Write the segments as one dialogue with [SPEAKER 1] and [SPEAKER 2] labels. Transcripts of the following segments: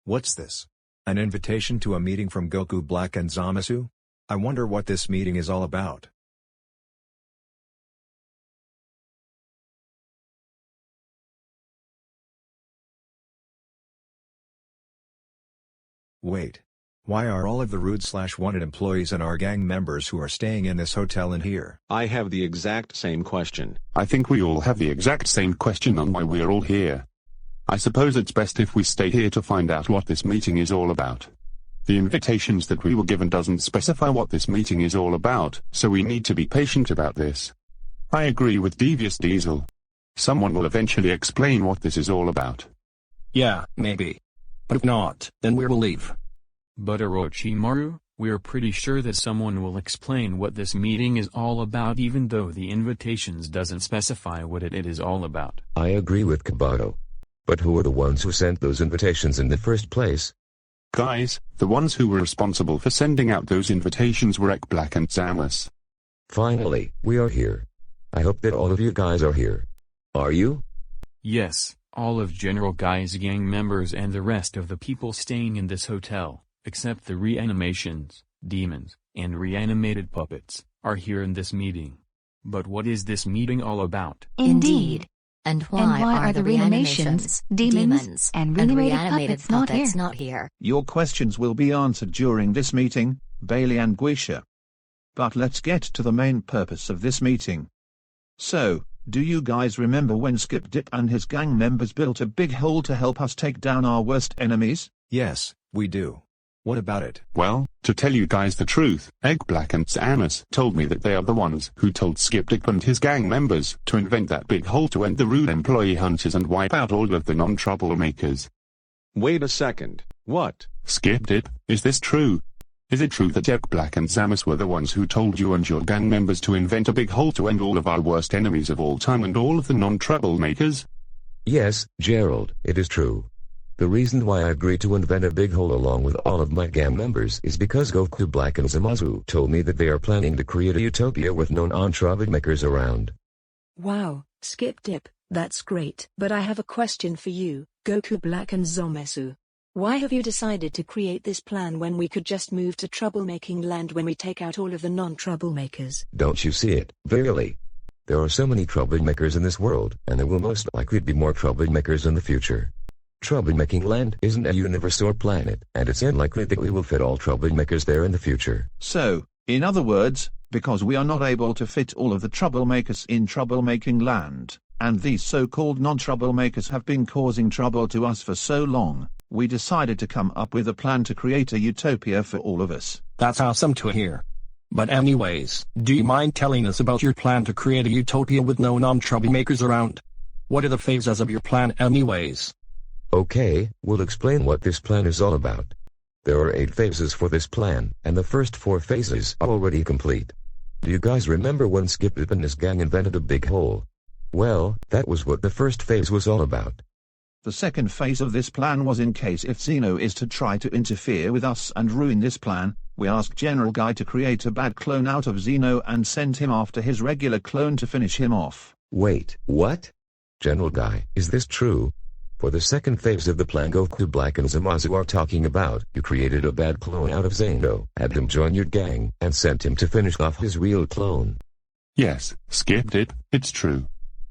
[SPEAKER 1] What's this? An invitation to a meeting from Goku Black and Zamasu? I wonder what this meeting is all about. Wait. Why are all of the rude/wanted employees and our gang members who are staying in this hotel in here?
[SPEAKER 2] I have the exact same question.
[SPEAKER 3] I think we all have the exact same question on why we're all here. I suppose it's best if we stay here to find out what this meeting is all about. The invitations that we were given doesn't specify what this meeting is all about, so we need to be patient about this. I agree with Devious Diesel. Someone will eventually explain what this is all about.
[SPEAKER 4] Yeah, maybe. But if not, then we will leave.
[SPEAKER 5] But Orochimaru, we're pretty sure that someone will explain what this meeting is all about even though the invitations doesn't specify what it is all about.
[SPEAKER 6] I agree with Kabato. But who are the ones who sent those invitations in the first place?
[SPEAKER 3] Guys, the ones who were responsible for sending out those invitations were Ek Black and Zamasu.
[SPEAKER 6] Finally, we are here. I hope that all of you guys are here. Are you?
[SPEAKER 5] Yes, all of General Guy's gang members and the rest of the people staying in this hotel, except the reanimations, demons, and reanimated puppets, are here in this meeting. But what is this meeting all about?
[SPEAKER 7] Indeed. And why are the reanimations, demons, and reanimated puppets not here?
[SPEAKER 8] Your questions will be answered during this meeting, Bailey and Guisha. But let's get to the main purpose of this meeting. So, do you guys remember when Skip Dip and his gang members built a big hole to help us take down our worst enemies?
[SPEAKER 1] Yes, we do. What about it?
[SPEAKER 3] Well, to tell you guys the truth, Ek Black and Zamasu told me that they are the ones who told Skip Dip and his gang members to invent that big hole to end the rude employee hunters and wipe out all of the non-troublemakers.
[SPEAKER 2] Wait a second, what?
[SPEAKER 3] Skip Dip, is this true? Is it true that Ek Black and Zamasu were the ones who told you and your gang members to invent a big hole to end all of our worst enemies of all time and all of the non-troublemakers?
[SPEAKER 6] Yes, Gerald, it is true. The reason why I agreed to invent a big hole along with all of my gang members is because Goku Black and Zamasu told me that they are planning to create a utopia with no non-troublemakers around.
[SPEAKER 9] Wow, Skip Dip, that's great. But I have a question for you, Goku Black and Zamasu. Why have you decided to create this plan when we could just move to troublemaking land when we take out all of the non-troublemakers?
[SPEAKER 6] Don't you see it, Verily? There are so many troublemakers in this world, and there will most likely be more troublemakers in the future. Troublemaking land isn't a universe or planet, and it's unlikely that we will fit all troublemakers there in the future.
[SPEAKER 8] So, in other words, because we are not able to fit all of the troublemakers in troublemaking land, and these so-called non-troublemakers have been causing trouble to us for so long, we decided to come up with a plan to create a utopia for all of us.
[SPEAKER 4] That's awesome to hear. But anyways, do you mind telling us about your plan to create a utopia with no non-troublemakers around? What are the phases of your plan anyways?
[SPEAKER 6] Okay, we'll explain what this plan is all about. There are 8 phases for this plan, and the first 4 phases are already complete. Do you guys remember when Skip Dip and his gang invented a big hole? Well, that was what the first phase was all about.
[SPEAKER 8] The second phase of this plan was in case if Zeno is to try to interfere with us and ruin this plan, we asked General Guy to create a bad clone out of Zeno and send him after his regular clone to finish him off.
[SPEAKER 6] Wait, what? General Guy, is this true? For the second phase of the plan Goku Black and Zamasu are talking about, you created a bad clone out of Zeno, had him join your gang, and sent him to finish off his real clone.
[SPEAKER 3] Yes, Skip Dip, it's true.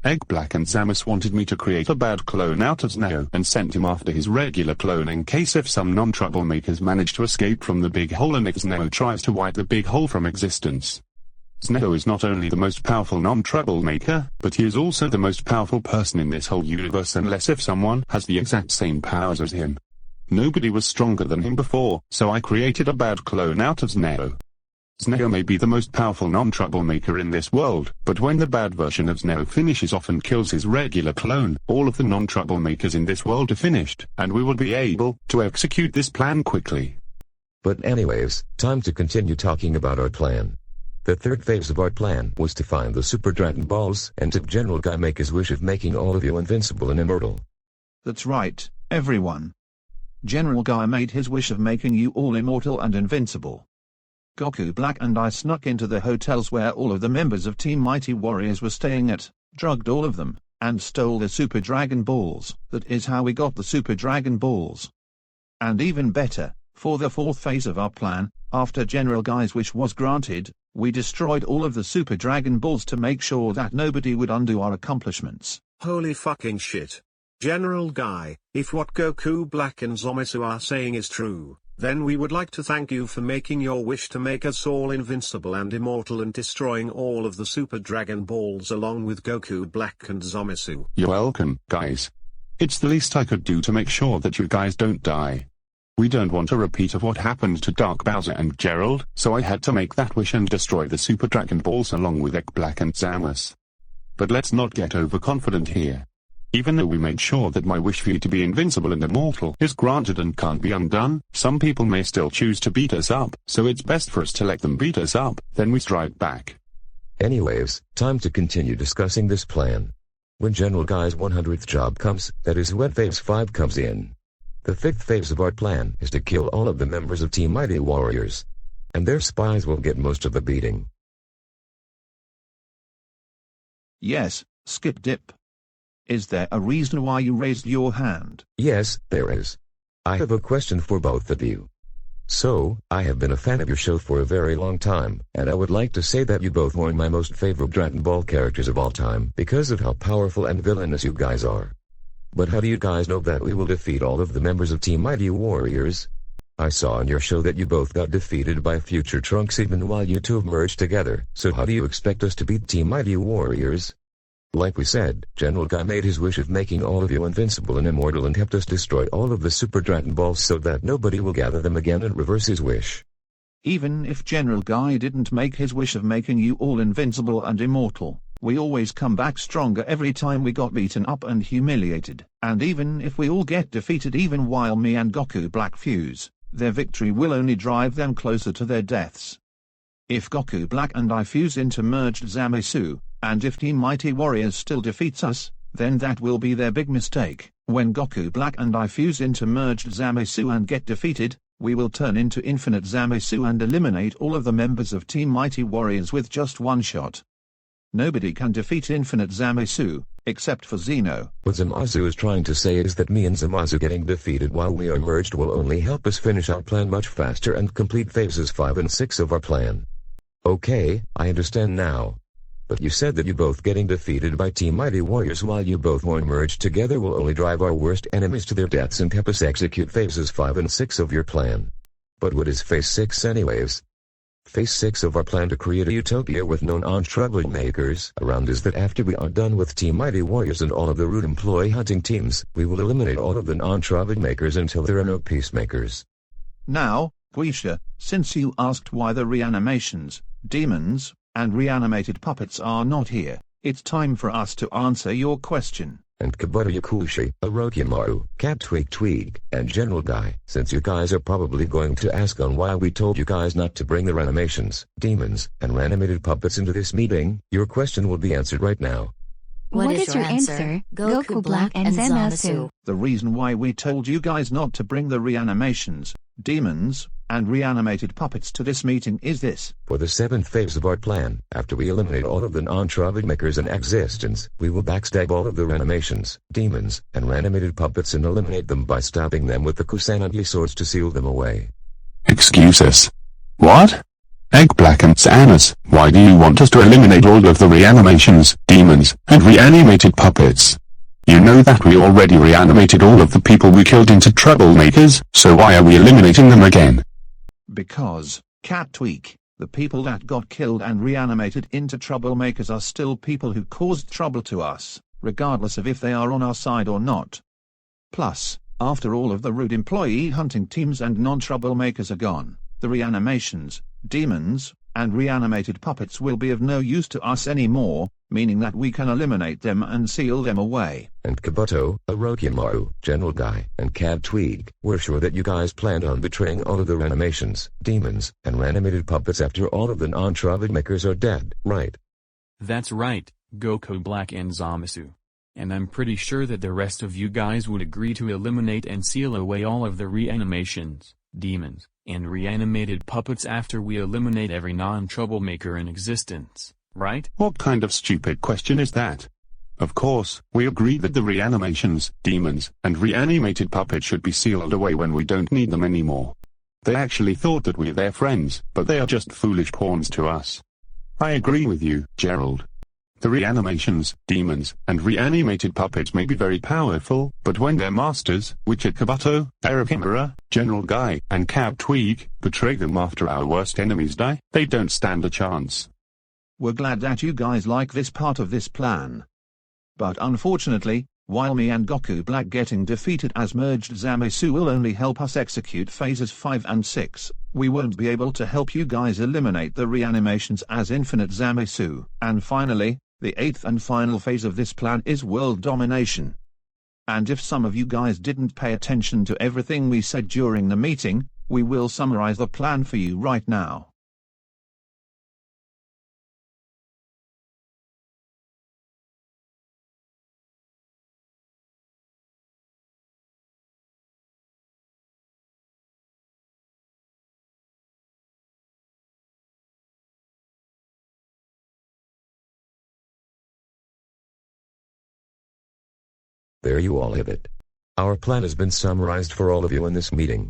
[SPEAKER 3] Ek Black and Zamasu wanted me to create a bad clone out of Zneo and sent him after his regular clone in case if some non-troublemakers manage to escape from the big hole and if Zneo tries to wipe the big hole from existence. Zneo is not only the most powerful non-troublemaker, but he is also the most powerful person in this whole universe unless if someone has the exact same powers as him. Nobody was stronger than him before, so I created a bad clone out of Zneo. Zneo may be the most powerful non-troublemaker in this world, but when the bad version of Zneo finishes off and kills his regular clone, all of the non-troublemakers in this world are finished, and we will be able to execute this plan quickly.
[SPEAKER 6] But anyways, time to continue talking about our plan. The third phase of our plan was to find the Super Dragon Balls and to General Guy make his wish of making all of you invincible and immortal.
[SPEAKER 8] That's right, everyone. General Guy made his wish of making you all immortal and invincible. Goku Black and I snuck into the hotels where all of the members of Team Mighty Warriors were staying at, drugged all of them, and stole the Super Dragon Balls. That is how we got the Super Dragon Balls. And even better, for the fourth phase of our plan, after General Guy's wish was granted, we destroyed all of the Super Dragon Balls to make sure that nobody would undo our accomplishments.
[SPEAKER 10] Holy fucking shit. General Guy, if what Goku Black and Zamasu are saying is true, then we would like to thank you for making your wish to make us all invincible and immortal and destroying all of the Super Dragon Balls along with Goku Black and Zamasu.
[SPEAKER 3] You're welcome, guys. It's the least I could do to make sure that you guys don't die. We don't want a repeat of what happened to Dark Bowser and Gerald, so I had to make that wish and destroy the Super Dragon Balls along with Egg Black and Zamasu. But let's not get overconfident here. Even though we made sure that my wish for you to be invincible and immortal is granted and can't be undone, some people may still choose to beat us up, so it's best for us to let them beat us up, then we strike back.
[SPEAKER 6] Anyways, time to continue discussing this plan. When General Guy's 100th job comes, that is when Phase 5 comes in. The fifth phase of our plan is to kill all of the members of Team Mighty Warriors. And their spies will get most of the beating.
[SPEAKER 8] Yes, Skip Dip. Is there a reason why you raised your hand?
[SPEAKER 6] Yes, there is. I have a question for both of you. So, I have been a fan of your show for a very long time, and I would like to say that you both are my most favorite Dragon Ball characters of all time because of how powerful and villainous you guys are. But how do you guys know that we will defeat all of the members of Team Mighty Warriors? I saw on your show that you both got defeated by Future Trunks even while you two have merged together, so how do you expect us to beat Team Mighty Warriors? Like we said, General Guy made his wish of making all of you invincible and immortal and helped us destroy all of the Super Dragon Balls so that nobody will gather them again and reverse his wish.
[SPEAKER 8] Even if General Guy didn't make his wish of making you all invincible and immortal, we always come back stronger every time we got beaten up and humiliated. And even if we all get defeated even while me and Goku Black fuse, their victory will only drive them closer to their deaths. If Goku Black and I fuse into merged Zamasu, and if Team Mighty Warriors still defeats us, then that will be their big mistake. When Goku Black and I fuse into merged Zamasu and get defeated, we will turn into infinite Zamasu and eliminate all of the members of Team Mighty Warriors with just one shot. Nobody can defeat infinite Zamasu, except for Zeno.
[SPEAKER 6] What Zamasu is trying to say is that me and Zamasu getting defeated while we are merged will only help us finish our plan much faster and complete phases 5 and 6 of our plan. Okay, I understand now. But you said that you both getting defeated by Team Mighty Warriors while you both were merged together will only drive our worst enemies to their deaths and help us execute phases 5 and 6 of your plan. But what is phase 6 anyways? Phase 6 of our plan to create a utopia with no non-troublemakers around is that after we are done with Team Mighty Warriors and all of the root employee hunting teams, we will eliminate all of the non-troublemakers until there are no peacemakers.
[SPEAKER 8] Now, Guisha, since you asked why the reanimations, demons, and reanimated puppets are not here, it's time for us to answer your question.
[SPEAKER 6] And Kabuto Yakushi, Orochimaru, Cat Tweak, and General Guy, since you guys are probably going to ask on why we told you guys not to bring the reanimations, demons, and reanimated puppets into this meeting, your question will be answered right now.
[SPEAKER 7] What is your answer, Goku Black and Zamasu?
[SPEAKER 8] The reason why we told you guys not to bring the reanimations, demons, and reanimated puppets to this meeting is this.
[SPEAKER 6] For the 7th phase of our plan, after we eliminate all of the non-troublemakers in existence, we will backstab all of the reanimations, demons, and reanimated puppets and eliminate them by stabbing them with the Kusanagi swords to seal them away.
[SPEAKER 3] Excuse us. What? Egg Black and Zamasu, why do you want us to eliminate all of the reanimations, demons, and reanimated puppets? You know that we already reanimated all of the people we killed into troublemakers, so why are we eliminating them again?
[SPEAKER 8] Because, Cat Tweak, the people that got killed and reanimated into troublemakers are still people who caused trouble to us, regardless of if they are on our side or not. Plus, after all of the rude employee hunting teams and non-troublemakers are gone, the reanimations, demons, and reanimated puppets will be of no use to us anymore, meaning that we can eliminate them and seal them away.
[SPEAKER 6] And Kabuto, Orochimaru, General Guy, and Cat Tweak, we're sure that you guys planned on betraying all of the reanimations, demons, and reanimated puppets after all of the non-troublemakers are dead, right?
[SPEAKER 5] That's right, Goku Black and Zamasu. And I'm pretty sure that the rest of you guys would agree to eliminate and seal away all of the reanimations, demons, and reanimated puppets after we eliminate every non-troublemaker in existence, right?
[SPEAKER 3] What kind of stupid question is that? Of course, we agree that the reanimations, demons, and reanimated puppets should be sealed away when we don't need them anymore. They actually thought that we're their friends, but they are just foolish pawns to us. I agree with you, Gerald. The reanimations, demons, and reanimated puppets may be very powerful, but when their masters, Witcher Kabuto, Arakimura, General Guy, and Cab Tweeg, betray them after our worst enemies die, they don't stand a chance.
[SPEAKER 8] We're glad that you guys like this part of this plan. But unfortunately, while me and Goku Black getting defeated as merged Zamasu will only help us execute phases 5 and 6, we won't be able to help you guys eliminate the reanimations as infinite Zamasu. And finally, the 8th and final phase of this plan is world domination. And if some of you guys didn't pay attention to everything we said during the meeting, we will summarize the plan for you right now.
[SPEAKER 6] There you all have it. Our plan has been summarized for all of you in this meeting.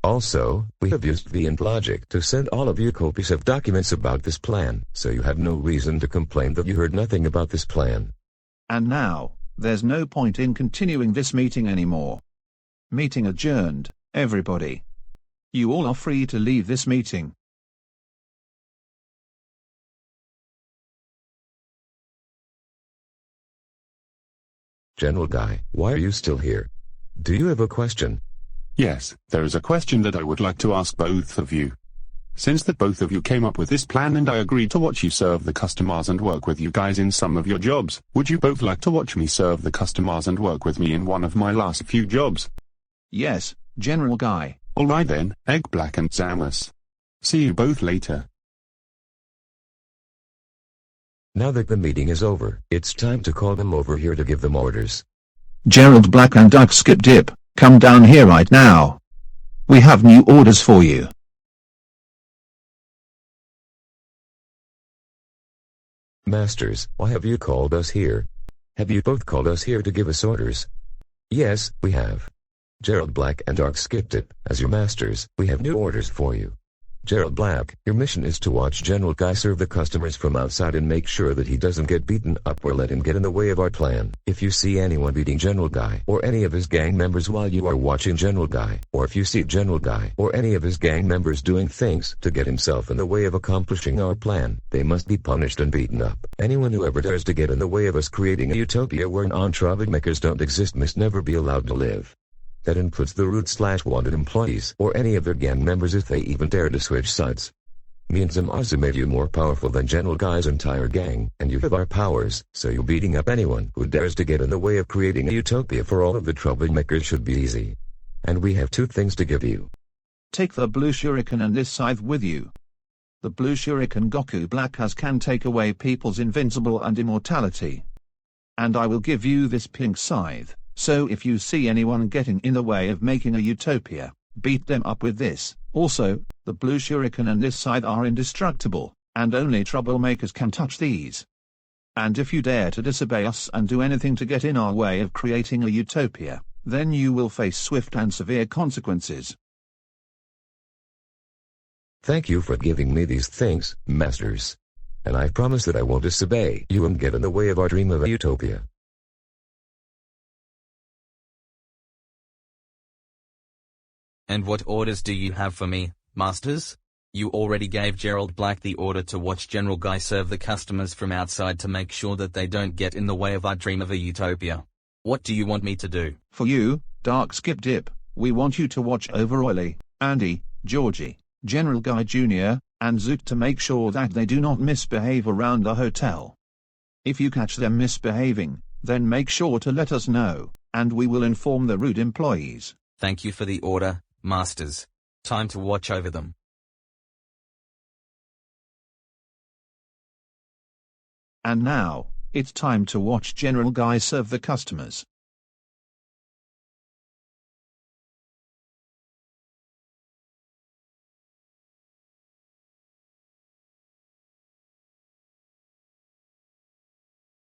[SPEAKER 6] Also, we have used the Int logic to send all of you copies of documents about this plan, so you have no reason to complain that you heard nothing about this plan.
[SPEAKER 8] And now, there's no point in continuing this meeting anymore. Meeting adjourned, everybody. You all are free to leave this meeting.
[SPEAKER 6] General Guy, why are you still here? Do you have a question?
[SPEAKER 3] Yes, there is a question that I would like to ask both of you. Since that both of you came up with this plan and I agreed to watch you serve the customers and work with you guys in some of your jobs, would you both like to watch me serve the customers and work with me in one of my last few jobs?
[SPEAKER 8] Yes, General Guy.
[SPEAKER 3] Alright then, Egg Black and Zamasu. See you both later.
[SPEAKER 6] Now that the meeting is over, it's time to call them over here to give them orders.
[SPEAKER 8] Gerald Black and Duck Skip Dip, come down here right now. We have new orders for you.
[SPEAKER 6] Masters, why have you called us here? Have you both called us here to give us orders? Yes, we have. Gerald Black and Dark Skip Dip, as your masters, we have new orders for you. Gerald Black, your mission is to watch General Guy serve the customers from outside and make sure that he doesn't get beaten up or let him get in the way of our plan. If you see anyone beating General Guy or any of his gang members while you are watching General Guy, or if you see General Guy or any of his gang members doing things to get himself in the way of accomplishing our plan, they must be punished and beaten up. Anyone who ever dares to get in the way of us creating a utopia where non-troublemakers don't exist must never be allowed to live. That includes the root/wanted employees or any of their gang members if they even dare to switch sides. Me and Zamasu made you more powerful than General Guy's entire gang, and you have our powers, so you beating up anyone who dares to get in the way of creating a utopia for all of the troublemakers should be easy. And we have 2 things to give you.
[SPEAKER 8] Take the blue shuriken and this scythe with you. The blue shuriken Goku Black has can take away people's invincible and immortality. And I will give you this pink scythe. So if you see anyone getting in the way of making a utopia, beat them up with this. Also, the blue shuriken and this scythe are indestructible, and only troublemakers can touch these. And if you dare to disobey us and do anything to get in our way of creating a utopia, then you will face swift and severe consequences.
[SPEAKER 6] Thank you for giving me these things, masters. And I promise that I won't disobey you and get in the way of our dream of a utopia.
[SPEAKER 11] And what orders do you have for me, masters? You already gave Gerald Black the order to watch General Guy serve the customers from outside to make sure that they don't get in the way of our dream of a utopia. What do you want me to do?
[SPEAKER 8] For you, Dark Skip Dip, we want you to watch over Oily, Andy, Georgie, General Guy Jr., and Zoot to make sure that they do not misbehave around the hotel. If you catch them misbehaving, then make sure to let us know, and we will inform the rude employees.
[SPEAKER 11] Thank you for the order, masters. Time to watch over them.
[SPEAKER 8] And now, it's time to watch General Guy serve the customers.